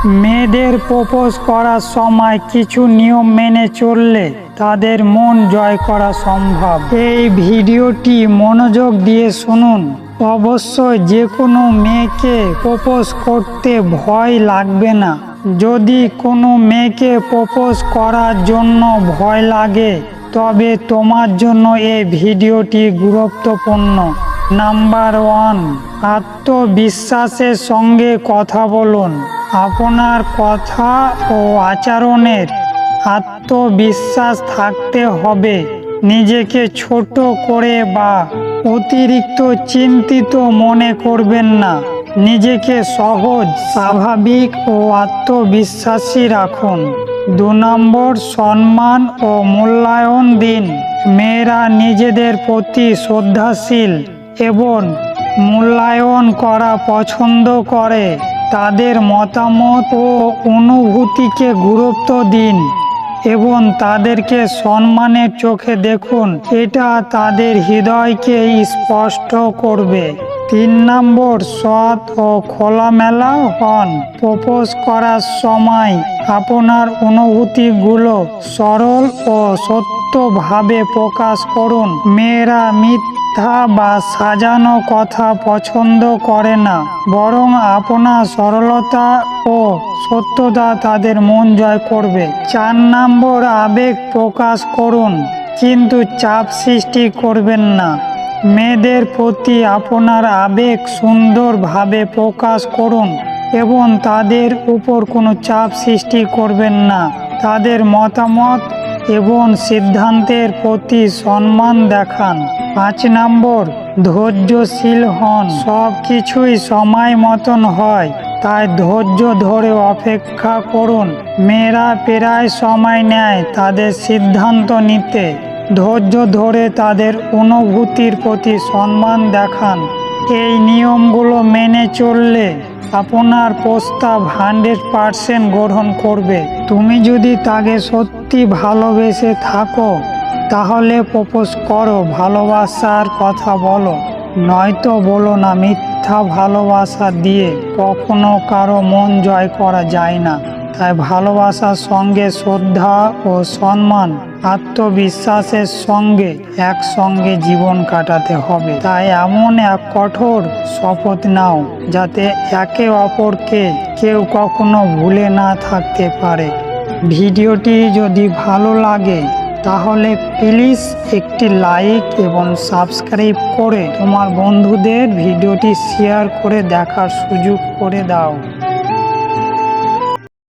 মেয়েদের প্রপোজ করার সময় কিছু নিয়ম মেনে চললে তাদের মন জয় করা সম্ভব। এই ভিডিওটি মনোযোগ দিয়ে শুনুন। অবশ্যই যে কোনো মেয়েকে প্রপোজ করতে ভয় লাগবে না। যদি কোনো মেয়েকে প্রপোজ করার জন্য ভয় লাগে তবে তোমার জন্য এই ভিডিওটি গুরুত্বপূর্ণ। নাম্বার 1, আত্মবিশ্বাসের সঙ্গে কথা বলুন। আপনার কথা ও আচরণের আত্মবিশ্বাস থাকতে হবে। নিজেকে ছোট করে বা অতিরিক্ত চিন্তিত মনে করবেন না। নিজেকে সহজ, স্বাভাবিক ও আত্মবিশ্বাসী রাখুন। 2 নম্বর, সম্মান ও মূল্যায়ন দিন। মেয়েরা নিজেদের প্রতি শ্রদ্ধাশীল এবং মূল্যায়ন করা পছন্দ করে। তাদের মতামত ও অনুভূতিকে গুরুত্ব দিন এবং তাদেরকে সম্মানের চোখে দেখুন। এটা তাদের হৃদয়কে স্পষ্ট করবে। 3 নম্বর, সৎ ও খোলামেলা হন। প্রপোজ করার সময় আপনার অনুভূতিগুলো সরল ও সত্যভাবে প্রকাশ করুন। মেয়েরা মিথ্যা বা সাজানো কথা পছন্দ করে না, বরং আপনার সরলতা ও সত্যতা তাদের মন জয় করবে। 4 নম্বর, আবেগ প্রকাশ করুন কিন্তু চাপ সৃষ্টি করবেন না। মেয়েদের প্রতি আপনার আবেগ সুন্দরভাবে প্রকাশ করুন এবং তাদের উপর কোনো চাপ সৃষ্টি করবেন না। তাদের মতামত এবং সিদ্ধান্তের প্রতি সম্মান দেখান। 5 নম্বর, ধৈর্যশীল হন। সব কিছুই সময় মতন হয়, তাই ধৈর্য ধরে অপেক্ষা করুন। মেয়েরা প্রায় সময় নেয় তাদের সিদ্ধান্ত নিতে। ধৈর্য ধরে তাদের অনুভূতির প্রতি সম্মান দেখান। এই নিয়মগুলো মেনে চললে আপনার প্রস্তাব 100% গ্রহণ করবে। তুমি যদি তাকে সত্যি ভালোবেসে থাকো তাহলে প্রপোজ করো, ভালোবাসার কথা বলো, নয়তো বলো না। মিথ্যা ভালোবাসা দিয়ে কখনো কারো মন জয় করা যায় না। তাই ভালোবাসার সঙ্গে শ্রদ্ধা ও সম্মান, আত্মবিশ্বাসের সঙ্গে একসঙ্গে জীবন কাটাতে হবে। তাই এমন এক কঠোর শপথ নাও যাতে একে অপরকে কেউ কখনো ভুলে না থাকতে পারে। ভিডিওটি যদি ভালো লাগে তাহলে প্লিজ একটি লাইক এবং সাবস্ক্রাইব করে তোমার বন্ধুদের ভিডিওটি শেয়ার করে দেখার সুযোগ করে দাও।